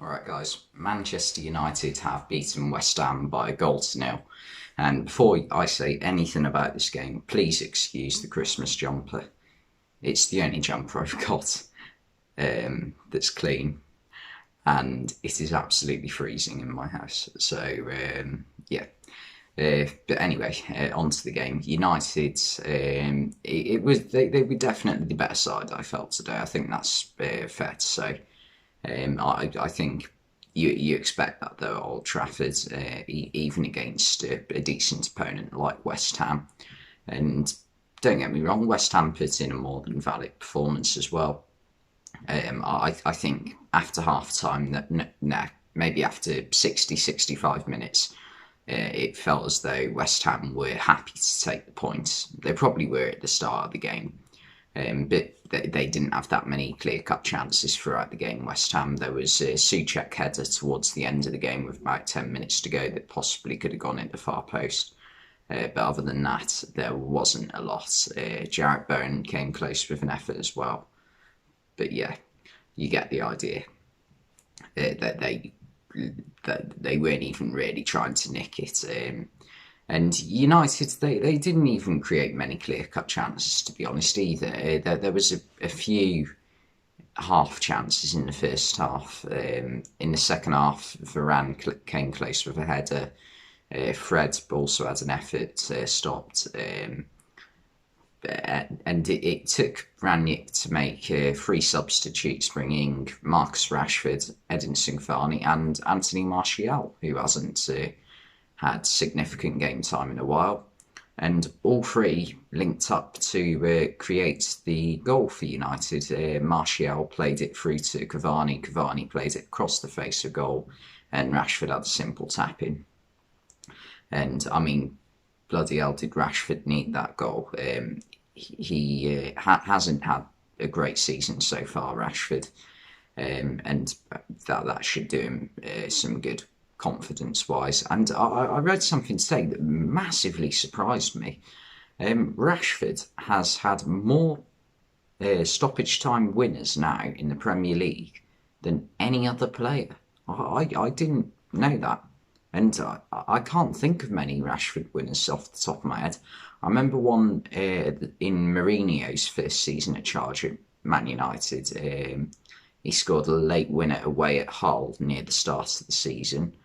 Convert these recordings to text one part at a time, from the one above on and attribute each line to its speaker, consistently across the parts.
Speaker 1: Alright guys, Manchester United have beaten West Ham by a goal to nil. And before I say anything about this game, please excuse the Christmas jumper. It's the only jumper I've got that's clean, and it is absolutely freezing in my house. So yeah. But anyway, on to the game. United, they were definitely the better side. I felt today. I think that's fair to say. I think you expect that though at Old Trafford, even against a decent opponent like West Ham. And don't get me wrong, West Ham put in a more than valid performance as well. I think after half time, maybe after 60, 65 minutes, it felt as though West Ham were happy to take the points. They probably were at the start of the game. But they didn't have that many clear-cut chances throughout the game, West Ham. There was a Souček header towards the end of the game with about 10 minutes to go that possibly could have gone in the far post. But other than that, there wasn't a lot. Jarrett Bowen came close with an effort as well. But yeah, you get the idea. That they weren't even really trying to nick it. And United, they didn't even create many clear-cut chances, to be honest, either. There was a few half chances in the first half. In the second half, Varane came close with a header. Fred also had an effort stopped. And it took Ranić to make three substitutes, bringing Marcus Rashford, Edinson Cavani and Anthony Martial, who hasn't had significant game time in a while. And all three linked up to create the goal for United. Martial played it through to Cavani, Cavani played it across the face of goal, and Rashford had a simple tap in. And I mean, bloody hell, did Rashford need that goal? He hasn't had a great season so far, Rashford, and that should do him some good confidence-wise. And I read something today that massively surprised me. Rashford has had more stoppage time winners now in the Premier League than any other player. I didn't know that. And I can't think of many Rashford winners off the top of my head. I remember one in Mourinho's first season at charge at Man United. He scored a late winner away at Hull near the start of the season.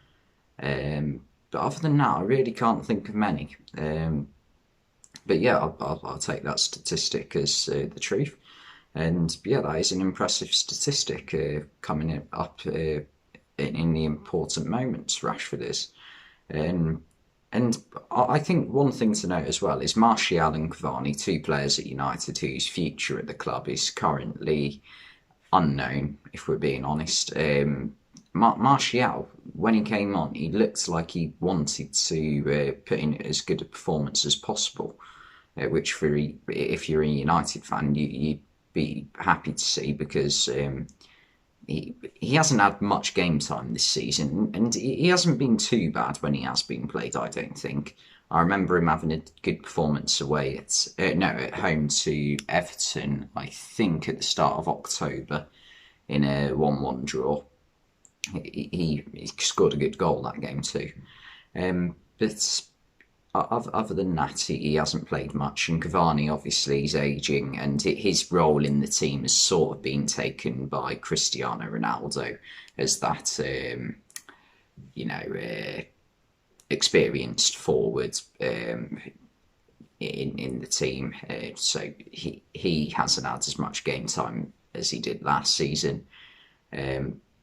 Speaker 1: But other than that, I really can't think of many. But yeah, I'll take that statistic as the truth. And yeah, that is an impressive statistic coming up in the important moments, Rashford is. And I think one thing to note as well is Martial and Cavani, two players at United whose future at the club is currently unknown, if we're being honest. Martial, when he came on, he looked like he wanted to put in as good a performance as possible, which if you're a United fan, you'd be happy to see, because he hasn't had much game time this season, and he hasn't been too bad when he has been played, I don't think. I remember him having a good performance away at home to Everton, I think at the start of October, in a 1-1 draw. He scored a good goal that game too. But other than that, he hasn't played much. And Cavani, obviously, is ageing, and his role in the team has sort of been taken by Cristiano Ronaldo as that, experienced forward in the team. So he hasn't had as much game time as he did last season.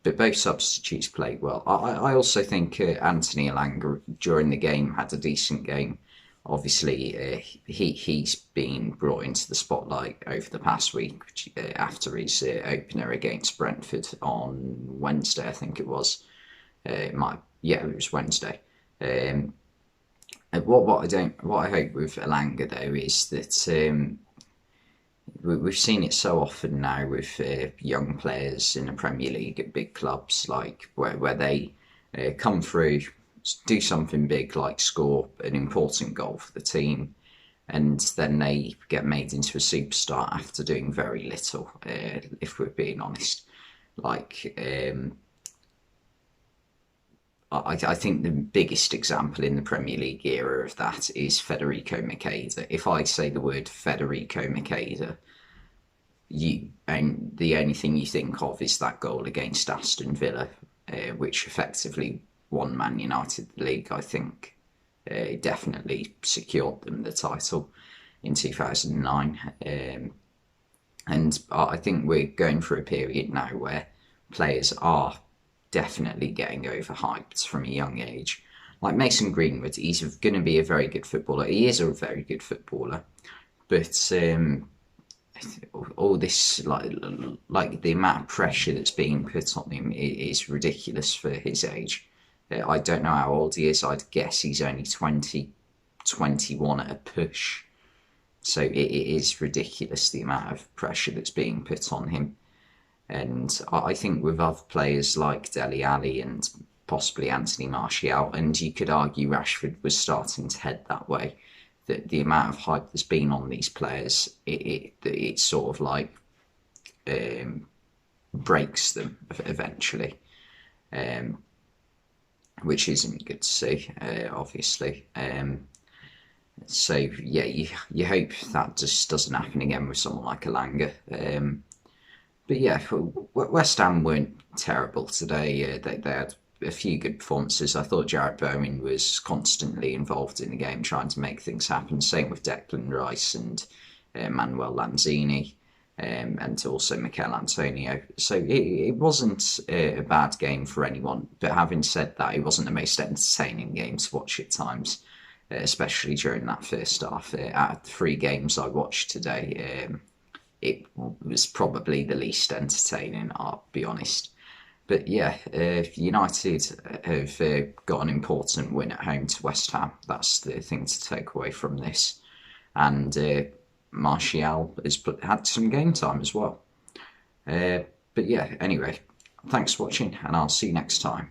Speaker 1: But both substitutes played well. I also think Anthony Elanga during the game had a decent game. Obviously, he's been brought into the spotlight over the past week after his opener against Brentford on Wednesday, I think it was. It was Wednesday. What I hope with Elanga though is that we've seen it so often now with young players in the Premier League at big clubs, like where they come through, do something big, like score an important goal for the team, and then they get made into a superstar after doing very little, if we're being honest. Like I think the biggest example in the Premier League era of that is Federico Macheda. If I say the word Federico Macheda, and the only thing you think of is that goal against Aston Villa, which effectively won Man United the league. I think it definitely secured them the title in 2009. And I think we're going through a period now where players are definitely getting overhyped from a young age. Like Mason Greenwood, he's going to be a very good footballer. He is a very good footballer, but all this like the amount of pressure that's being put on him is ridiculous for his age. I don't know how old he is. I'd guess he's only 20, 21 at a push. So it is ridiculous the amount of pressure that's being put on him. And I think with other players like Dele Alli and possibly Anthony Martial, and you could argue Rashford was starting to head that way, that the amount of hype that's been on these players, it sort of like breaks them eventually, which isn't good to see, obviously. So yeah, you hope that just doesn't happen again with someone like Elanga. But yeah, West Ham weren't terrible today. They had a few good performances. I thought Jarrett Bowen was constantly involved in the game, trying to make things happen. Same with Declan Rice and Manuel Lanzini, and also Mikel Antonio. So it wasn't a bad game for anyone. But having said that, it wasn't the most entertaining game to watch at times, especially during that first half. Out of the 3 games I watched today, it was probably the least entertaining, I'll be honest. But yeah, United have got an important win at home to West Ham. That's the thing to take away from this. And Martial has had some game time as well. But yeah, anyway, thanks for watching, and I'll see you next time.